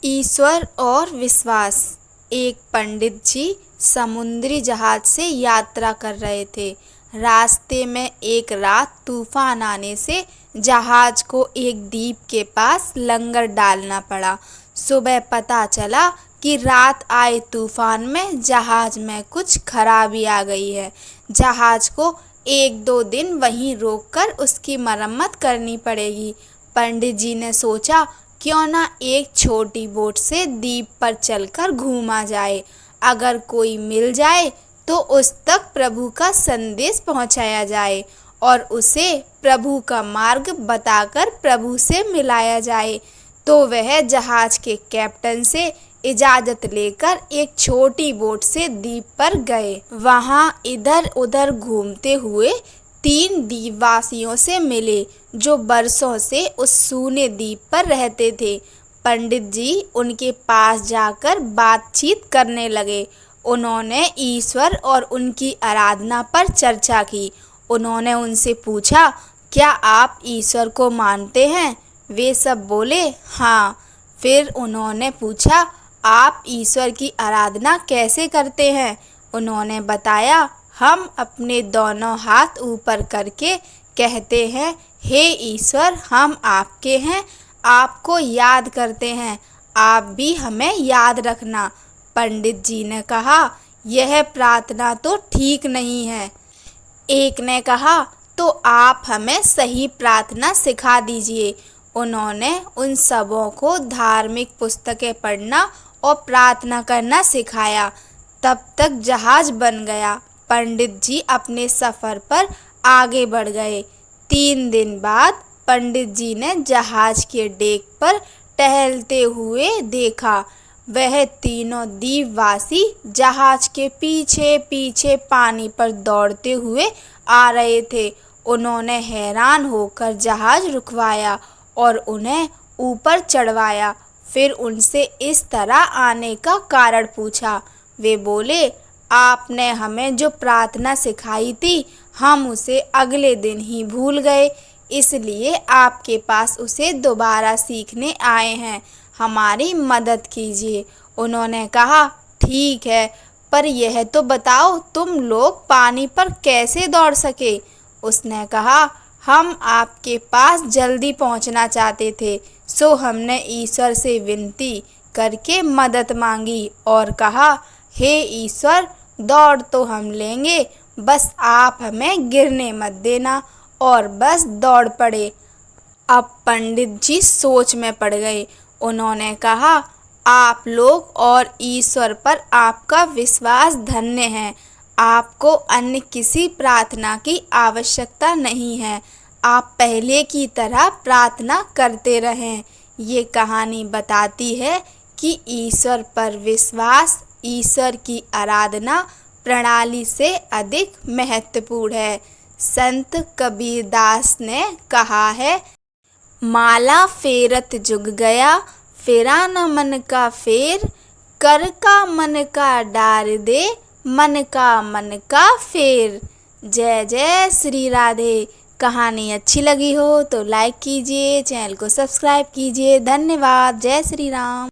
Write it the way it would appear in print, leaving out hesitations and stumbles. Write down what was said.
ईश्वर और विश्वास। एक पंडित जी समुद्री जहाज से यात्रा कर रहे थे। रास्ते में एक रात तूफान आने से जहाज को एक द्वीप के पास लंगर डालना पड़ा। सुबह पता चला कि रात आए तूफान में जहाज में कुछ खराबी आ गई है। जहाज को 1-2 दिन वहीं रोककर उसकी मरम्मत करनी पड़ेगी। पंडित जी ने सोचा, क्यों ना एक छोटी बोट से द्वीप पर चलकर घूमा जाए। अगर कोई मिल जाए तो उस तक प्रभु का संदेश पहुंचाया जाए और उसे प्रभु का मार्ग बताकर प्रभु से मिलाया जाए। तो वह जहाज के कैप्टन से इजाज़त लेकर एक छोटी बोट से द्वीप पर गए। वहां इधर उधर घूमते हुए 3 द्वीपवासियों से मिले जो बरसों से उस सूने द्वीप पर रहते थे। पंडित जी उनके पास जाकर बातचीत करने लगे। उन्होंने ईश्वर और उनकी आराधना पर चर्चा की। उन्होंने उनसे पूछा, क्या आप ईश्वर को मानते हैं? वे सब बोले, हाँ। फिर उन्होंने पूछा, आप ईश्वर की आराधना कैसे करते हैं? उन्होंने बताया, हम अपने दोनों हाथ ऊपर करके कहते हैं, हे ईश्वर, हम आपके हैं, आपको याद करते हैं, आप भी हमें याद रखना। पंडित जी ने कहा, यह प्रार्थना तो ठीक नहीं है। एक ने कहा, तो आप हमें सही प्रार्थना सिखा दीजिए। उन्होंने उन सबों को धार्मिक पुस्तकें पढ़ना और प्रार्थना करना सिखाया। तब तक जहाज बन गया। पंडित जी अपने सफ़र पर आगे बढ़ गए। 3 दिन बाद पंडित जी ने जहाज के डेक पर टहलते हुए देखा। वह तीनों द्वीपवासी जहाज के पीछे पीछे पानी पर दौड़ते हुए आ रहे थे। उन्होंने हैरान होकर जहाज रुकवाया और उन्हें ऊपर चढ़वाया। फिर उनसे इस तरह आने का कारण पूछा। वे बोले, आपने हमें जो प्रार्थना सिखाई थी, हम उसे अगले दिन ही भूल गए, इसलिए आपके पास उसे दोबारा सीखने आए हैं। हमारी मदद कीजिए। उन्होंने कहा, ठीक है, पर यह तो बताओ तुम लोग पानी पर कैसे दौड़ सके? उसने कहा, हम आपके पास जल्दी पहुंचना चाहते थे, सो हमने ईश्वर से विनती करके मदद मांगी और कहा, हे ईश्वर, दौड़ तो हम लेंगे, बस आप हमें गिरने मत देना। और बस दौड़ पड़े। अब पंडित जी सोच में पड़ गए। उन्होंने कहा, आप लोग और ईश्वर पर आपका विश्वास धन्य है। आपको अन्य किसी प्रार्थना की आवश्यकता नहीं है। आप पहले की तरह प्रार्थना करते रहें। ये कहानी बताती है कि ईश्वर पर विश्वास ईश्वर की आराधना प्रणाली से अधिक महत्वपूर्ण है। संत कबीरदास ने कहा है, माला फेरत जुग गया, फेरा न मन का फेर, कर का मन का डार दे, मन का फेर। जय जय श्री राधे। कहानी अच्छी लगी हो तो लाइक कीजिए, चैनल को सब्सक्राइब कीजिए। धन्यवाद। जय श्री राम।